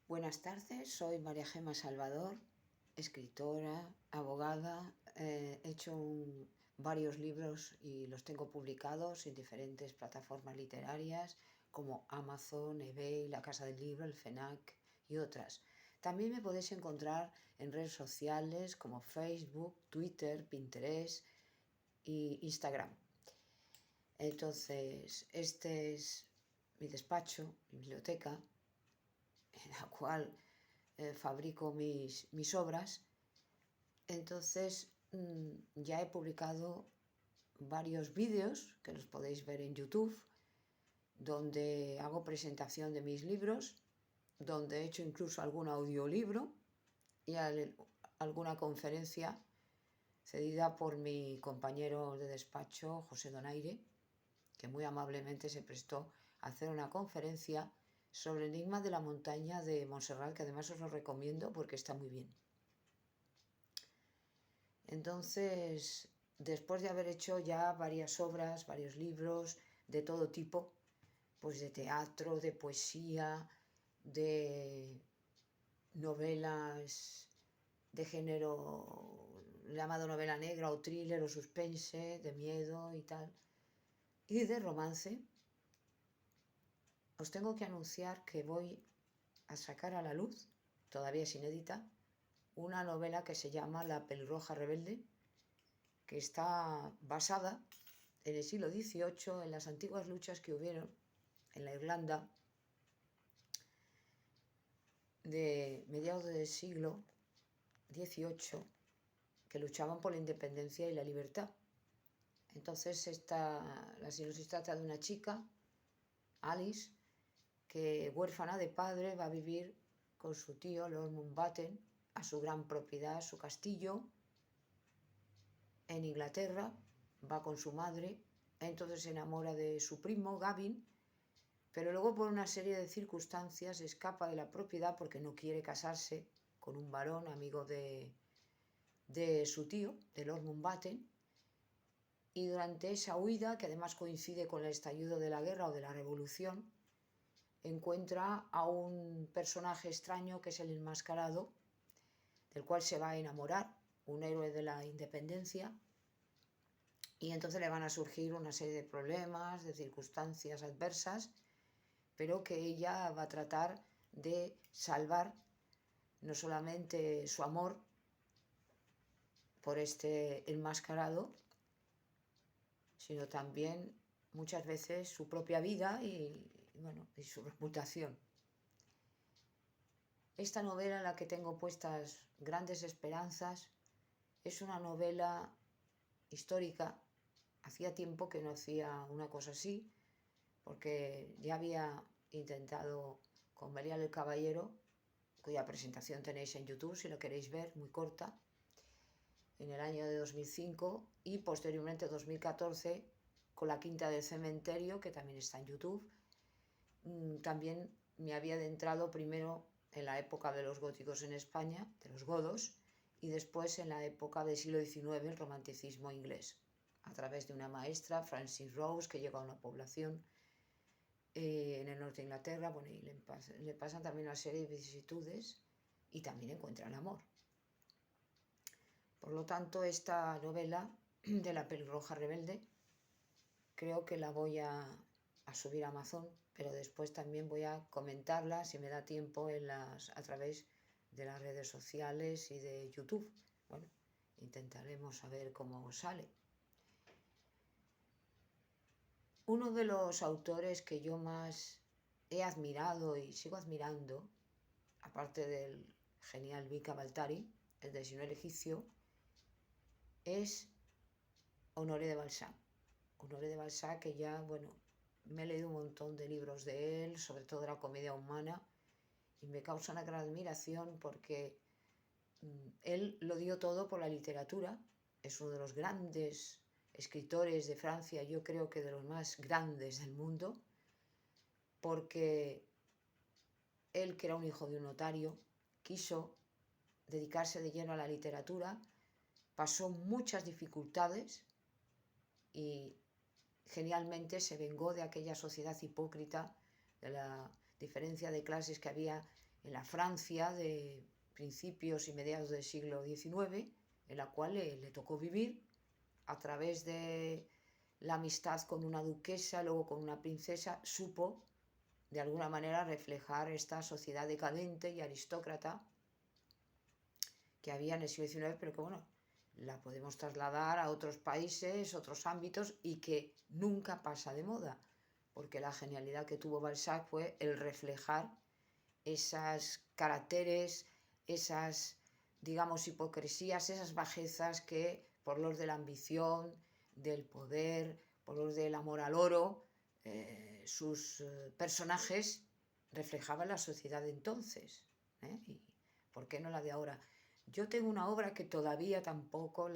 Buenas tardes, soy María Gema Salvador, escritora, abogada. He hecho varios libros y los tengo publicados en diferentes plataformas literarias como Amazon, eBay, La Casa del Libro, el FENAC y otras. También me podéis encontrar en redes sociales como Facebook, Twitter, Pinterest e Instagram. Entonces, este es mi despacho, mi biblioteca, en la cual fabrico mis obras. Entonces ya he publicado varios vídeos que los podéis ver en YouTube, donde hago presentación de mis libros, donde he hecho incluso algún audiolibro y alguna conferencia cedida por mi compañero de despacho, José Donaire, que muy amablemente se prestó a hacer una conferencia sobre el enigma de la montaña de Montserrat, que además os lo recomiendo porque está muy bien. Entonces, después de haber hecho ya varias obras, varios libros de todo tipo, pues de teatro, de poesía, de novelas de género llamado novela negra o thriller o suspense, de miedo y tal, y de romance, os tengo que anunciar que voy a sacar a la luz, todavía es inédita, una novela que se llama La pelirroja rebelde, que está basada en el siglo XVIII, en las antiguas luchas que hubieron en la Irlanda de mediados del siglo XVIII, que luchaban por la independencia y la libertad. Entonces la sinopsis trata de una chica, Alice, que huérfana de padre va a vivir con su tío, Lord Mountbatten, a su gran propiedad, su castillo, en Inglaterra. Va con su madre, entonces se enamora de su primo, Gavin, pero luego por una serie de circunstancias escapa de la propiedad porque no quiere casarse con un varón amigo de su tío, de Lord Mountbatten, y durante esa huida, que además coincide con el estallido de la guerra o de la revolución, encuentra a un personaje extraño que es el enmascarado, del cual se va a enamorar, un héroe de la independencia, y entonces le van a surgir una serie de problemas, de circunstancias adversas, pero que ella va a tratar de salvar no solamente su amor por este enmascarado, sino también muchas veces su propia vida y su reputación. Esta novela en la que tengo puestas grandes esperanzas es una novela histórica. Hacía tiempo que no hacía una cosa así, porque ya había intentado con Belial el Caballero, cuya presentación tenéis en YouTube si lo queréis ver, muy corta, en el año de 2005, y posteriormente 2014 con La Quinta del Cementerio, que también está en YouTube. También me había adentrado primero en la época de los góticos en España, de los godos, y después en la época del siglo XIX, el romanticismo inglés, a través de una maestra, Frances Rose, que llega a una población en el norte de Inglaterra, y le pasan también una serie de vicisitudes y también encuentra el amor. Por lo tanto, esta novela de La pelirroja rebelde creo que la voy a subir a Amazon, pero después también voy a comentarla, si me da tiempo, a través de las redes sociales y de YouTube. Bueno, intentaremos saber cómo sale. Uno de los autores que yo más he admirado y sigo admirando, aparte del genial Vica Baltari, el de Sinuel egipcio, es Honoré de Balzac. Honoré de Balzac, que ya, me he leído un montón de libros de él, sobre todo de la comedia humana, y me causa una gran admiración porque él lo dio todo por la literatura. Es uno de los grandes escritores de Francia, yo creo que de los más grandes del mundo, porque él, que era un hijo de un notario, quiso dedicarse de lleno a la literatura, pasó muchas dificultades y genialmente se vengó de aquella sociedad hipócrita, de la diferencia de clases que había en la Francia de principios y mediados del siglo XIX, en la cual le tocó vivir a través de la amistad con una duquesa, luego con una princesa, supo de alguna manera reflejar esta sociedad decadente y aristócrata que había en el siglo XIX, pero que bueno, la podemos trasladar a otros países, otros ámbitos, y que nunca pasa de moda, porque la genialidad que tuvo Balzac fue el reflejar esas caracteres, esas, digamos, hipocresías, esas bajezas que por los de la ambición, del poder, por los del amor al oro, sus personajes reflejaban la sociedad de entonces. ¿Y por qué no la de ahora? Yo tengo una obra que todavía tampoco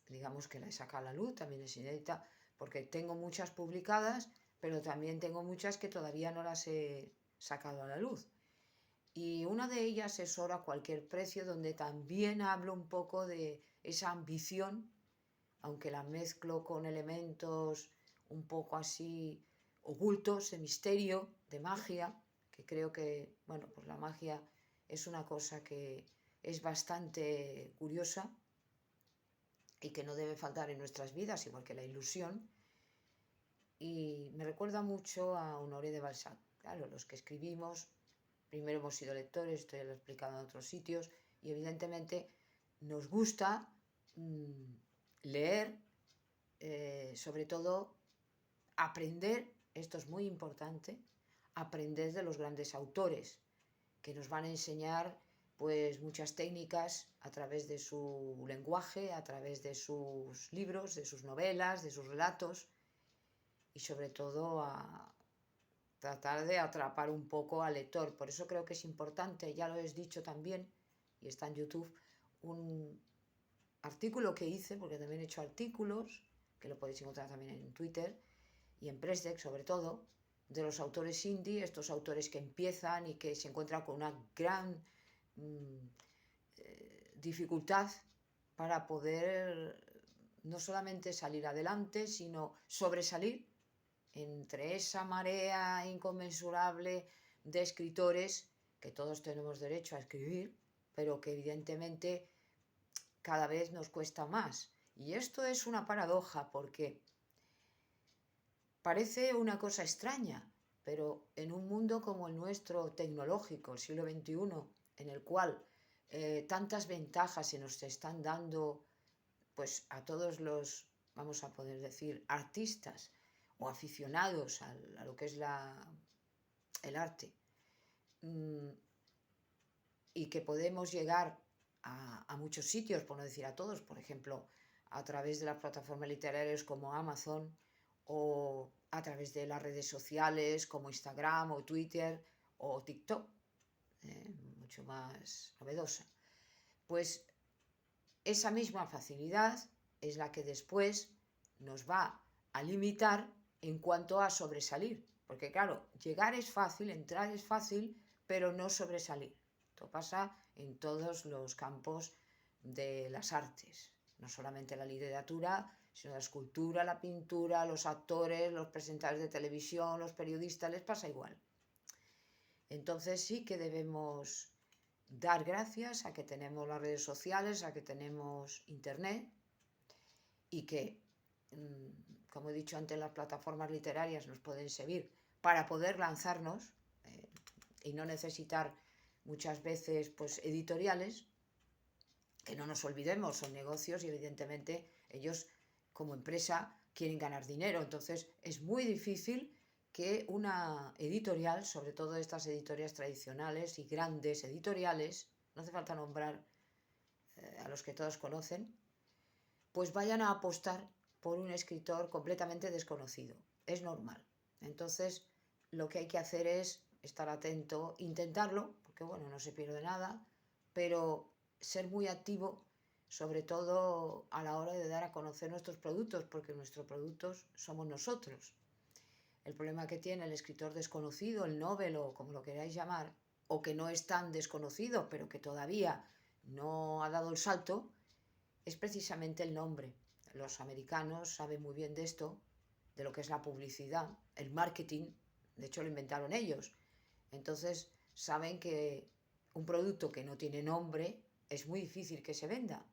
digamos que la he sacado a la luz, también es inédita, porque tengo muchas publicadas, pero también tengo muchas que todavía no las he sacado a la luz. Y una de ellas es Oro a cualquier precio, donde también hablo un poco de esa ambición, aunque la mezclo con elementos un poco así ocultos, de misterio, de magia, que creo que, bueno, pues la magia es una cosa que es bastante curiosa y que no debe faltar en nuestras vidas, igual que la ilusión. Y me recuerda mucho a Honoré de Balzac. Claro, los que escribimos, primero hemos sido lectores, esto ya lo he explicado en otros sitios, y evidentemente nos gusta leer, sobre todo aprender, esto es muy importante, aprender de los grandes autores, que nos van a enseñar pues muchas técnicas a través de su lenguaje, a través de sus libros, de sus novelas, de sus relatos, y sobre todo a tratar de atrapar un poco al lector. Por eso creo que es importante, ya lo he dicho también, y está en YouTube, un artículo que hice, porque también he hecho artículos, que lo podéis encontrar también en Twitter y en Pressdeck sobre todo, de los autores indie, estos autores que empiezan y que se encuentran con una gran dificultad para poder no solamente salir adelante, sino sobresalir entre esa marea inconmensurable de escritores, que todos tenemos derecho a escribir, pero que evidentemente cada vez nos cuesta más. Y esto es una paradoja, porque parece una cosa extraña, pero en un mundo como el nuestro, tecnológico, el siglo XXI, en el cual tantas ventajas se nos están dando pues a todos los, vamos a poder decir, artistas o aficionados a lo que es el arte, y que podemos llegar a muchos sitios, por no decir a todos, por ejemplo, a través de las plataformas literarias como Amazon, o a través de las redes sociales como Instagram o Twitter o TikTok, mucho más novedosa. Pues esa misma facilidad es la que después nos va a limitar en cuanto a sobresalir. Porque claro, llegar es fácil, entrar es fácil, pero no sobresalir. Esto pasa en todos los campos de las artes, no solamente la literatura, sino la escultura, la pintura, los actores, los presentadores de televisión, los periodistas, les pasa igual. Entonces sí que debemos dar gracias a que tenemos las redes sociales, a que tenemos internet, y que, como he dicho antes, las plataformas literarias nos pueden servir para poder lanzarnos y no necesitar muchas veces pues editoriales, que no nos olvidemos, son negocios y evidentemente ellos como empresa quieren ganar dinero, entonces es muy difícil que una editorial, sobre todo estas editoriales tradicionales y grandes editoriales, no hace falta nombrar a los que todos conocen, pues vayan a apostar por un escritor completamente desconocido. Es normal. Entonces, lo que hay que hacer es estar atento, intentarlo, porque bueno, no se pierde nada, pero ser muy activo, sobre todo a la hora de dar a conocer nuestros productos, porque nuestros productos somos nosotros. El problema que tiene el escritor desconocido, el novel o como lo queráis llamar, o que no es tan desconocido, pero que todavía no ha dado el salto, es precisamente el nombre. Los americanos saben muy bien de esto, de lo que es la publicidad, el marketing, de hecho lo inventaron ellos. Entonces saben que un producto que no tiene nombre es muy difícil que se venda.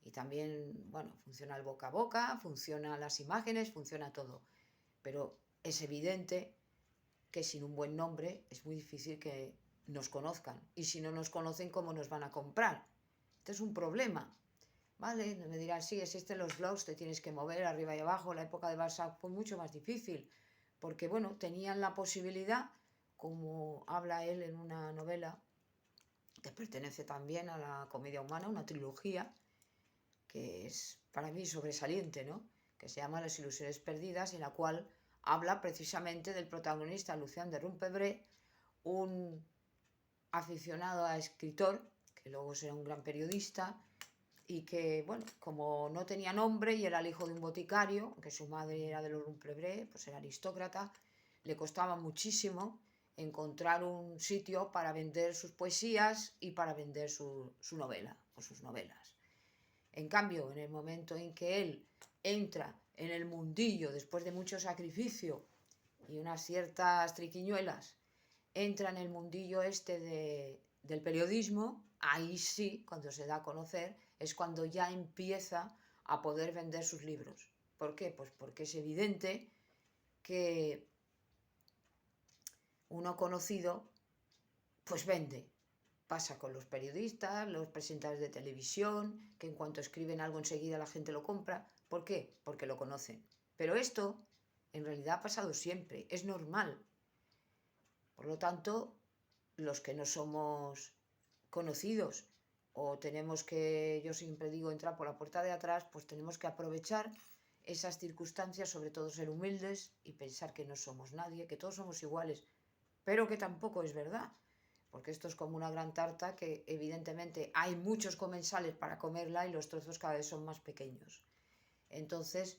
Y también, bueno, funciona el boca a boca, funcionan las imágenes, funciona todo. Pero es evidente que sin un buen nombre es muy difícil que nos conozcan. Y si no nos conocen, ¿cómo nos van a comprar? Este es un problema. ¿Vale? Me dirán, sí, existen los blogs, te tienes que mover arriba y abajo. La época de Balzac fue mucho más difícil. Porque, bueno, tenían la posibilidad, como habla él en una novela, que pertenece también a la comedia humana, una trilogía, que es para mí sobresaliente, ¿no? Que se llama Las ilusiones perdidas, en la cual habla precisamente del protagonista Lucien de Rumpebret, un aficionado a escritor, que luego será un gran periodista, y que, bueno, como no tenía nombre y era el hijo de un boticario, aunque su madre era de los Rumpebret, pues era aristócrata, le costaba muchísimo encontrar un sitio para vender sus poesías y para vender su novela o sus novelas. En cambio, en el momento en que él entra en el mundillo, después de mucho sacrificio y unas ciertas triquiñuelas, entra en el mundillo del periodismo, ahí sí, cuando se da a conocer, es cuando ya empieza a poder vender sus libros. ¿Por qué? Pues porque es evidente que uno conocido, pues vende. Pasa con los periodistas, los presentadores de televisión, que en cuanto escriben algo enseguida la gente lo compra. ¿Por qué? Porque lo conocen. Pero esto en realidad ha pasado siempre, es normal. Por lo tanto, los que no somos conocidos o tenemos que, yo siempre digo, entrar por la puerta de atrás, pues tenemos que aprovechar esas circunstancias, sobre todo ser humildes y pensar que no somos nadie, que todos somos iguales, pero que tampoco es verdad. Porque esto es como una gran tarta que evidentemente hay muchos comensales para comerla y los trozos cada vez son más pequeños. Entonces,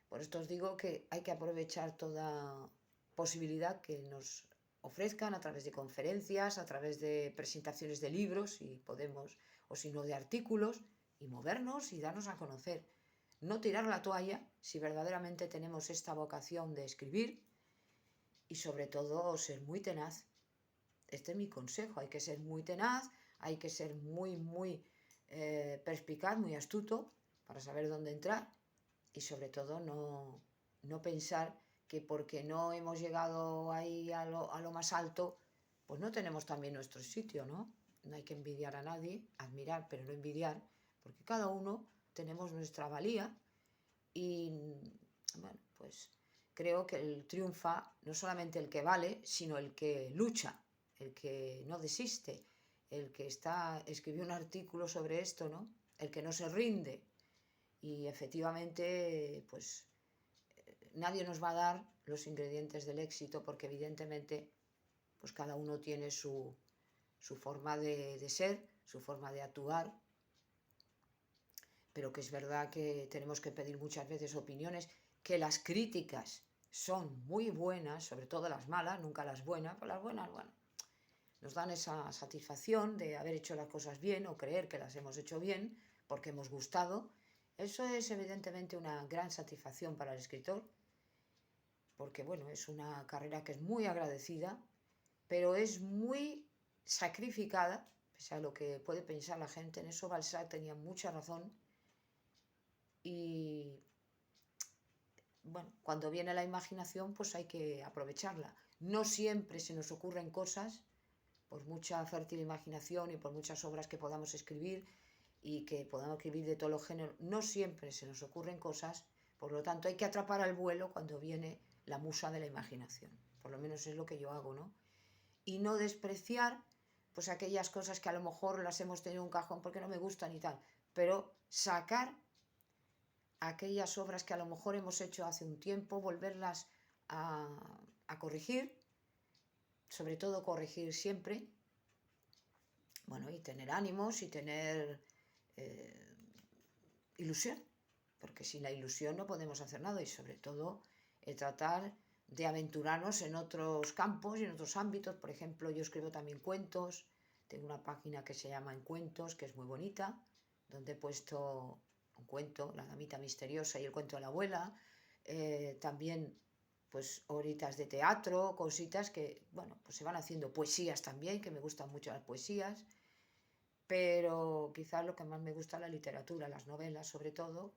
por esto os digo que hay que aprovechar toda posibilidad que nos ofrezcan a través de conferencias, a través de presentaciones de libros, si podemos, o si no de artículos, y movernos y darnos a conocer. No tirar la toalla si verdaderamente tenemos esta vocación de escribir y sobre todo ser muy tenaz. Este es mi consejo, hay que ser muy tenaz, hay que ser muy perspicaz, muy astuto para saber dónde entrar y sobre todo no pensar que porque no hemos llegado ahí a lo más alto, pues no tenemos también nuestro sitio, ¿no? No hay que envidiar a nadie, admirar, pero no envidiar, porque cada uno tenemos nuestra valía y, bueno, pues creo que triunfa no solamente el que vale, sino el que lucha, el que no desiste, el que escribió un artículo sobre esto, ¿no? El que no se rinde. Y efectivamente, pues nadie nos va a dar los ingredientes del éxito porque evidentemente pues cada uno tiene su forma de ser, su forma de actuar, pero que es verdad que tenemos que pedir muchas veces opiniones, que las críticas son muy buenas, sobre todo las malas, nunca las buenas, pero las buenas, bueno, nos dan esa satisfacción de haber hecho las cosas bien o creer que las hemos hecho bien porque hemos gustado. Eso es evidentemente una gran satisfacción para el escritor, porque bueno, es una carrera que es muy agradecida, pero es muy sacrificada, pese a lo que puede pensar la gente. En eso Balzac tenía mucha razón. Y bueno, cuando viene la imaginación, pues hay que aprovecharla. No siempre se nos ocurren cosas, por mucha fértil imaginación y por muchas obras que podamos escribir y que podamos escribir de todos los géneros, no siempre se nos ocurren cosas, por lo tanto hay que atrapar al vuelo cuando viene la musa de la imaginación. Por lo menos es lo que yo hago, ¿no? Y no despreciar pues aquellas cosas que a lo mejor las hemos tenido en un cajón porque no me gustan y tal, pero sacar aquellas obras que a lo mejor hemos hecho hace un tiempo, volverlas a corregir, sobre todo corregir siempre, bueno, y tener ánimos y tener ilusión, porque sin la ilusión no podemos hacer nada y sobre todo tratar de aventurarnos en otros campos y en otros ámbitos. Por ejemplo, yo escribo también cuentos, tengo una página que se llama En Cuentos, que es muy bonita, donde he puesto un cuento, La damita misteriosa y el cuento de la abuela. También pues horitas de teatro, cositas que, bueno, pues se van haciendo, poesías también, que me gustan mucho las poesías, pero quizás lo que más me gusta es la literatura, las novelas sobre todo,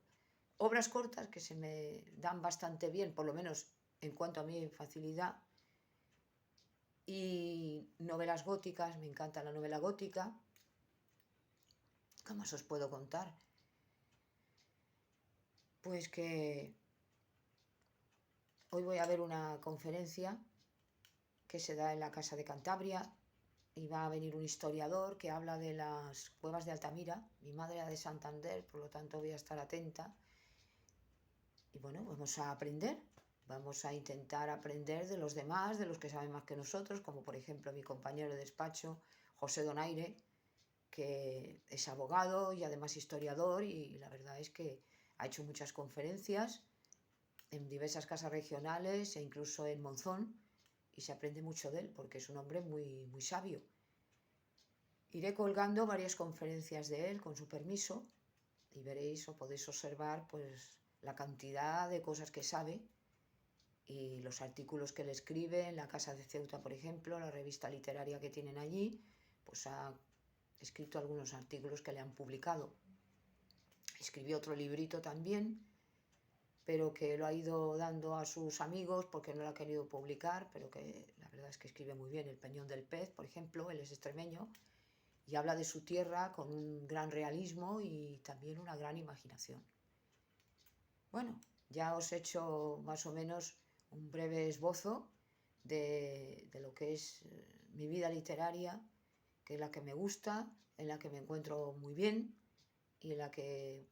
obras cortas que se me dan bastante bien, por lo menos en cuanto a mi facilidad, y novelas góticas, me encanta la novela gótica. ¿Qué más os puedo contar? Pues que hoy voy a ver una conferencia que se da en la Casa de Cantabria y va a venir un historiador que habla de las cuevas de Altamira. Mi madre era de Santander, por lo tanto voy a estar atenta. Y bueno, vamos a aprender, vamos a intentar aprender de los demás, de los que saben más que nosotros, como por ejemplo mi compañero de despacho, José Donaire, que es abogado y además historiador, y la verdad es que ha hecho muchas conferencias en diversas casas regionales e incluso en Monzón, y se aprende mucho de él porque es un hombre muy, muy sabio. Iré colgando varias conferencias de él con su permiso y veréis o podéis observar pues la cantidad de cosas que sabe y los artículos que él escribe en la Casa de Ceuta, por ejemplo, la revista literaria que tienen allí, pues ha escrito algunos artículos que le han publicado. Escribió otro librito también, pero que lo ha ido dando a sus amigos porque no lo ha querido publicar, pero que la verdad es que escribe muy bien. El Peñón del Pez, por ejemplo, él es extremeño y habla de su tierra con un gran realismo y también una gran imaginación. Bueno, ya os he hecho más o menos un breve esbozo de lo que es mi vida literaria, que es la que me gusta, en la que me encuentro muy bien y en la que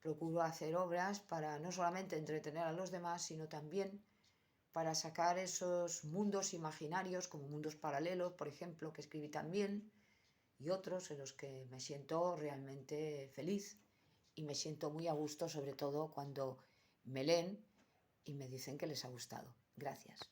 procuro hacer obras para no solamente entretener a los demás, sino también para sacar esos mundos imaginarios, como mundos paralelos, por ejemplo, que escribí también, y otros en los que me siento realmente feliz y me siento muy a gusto, sobre todo cuando me leen y me dicen que les ha gustado. Gracias.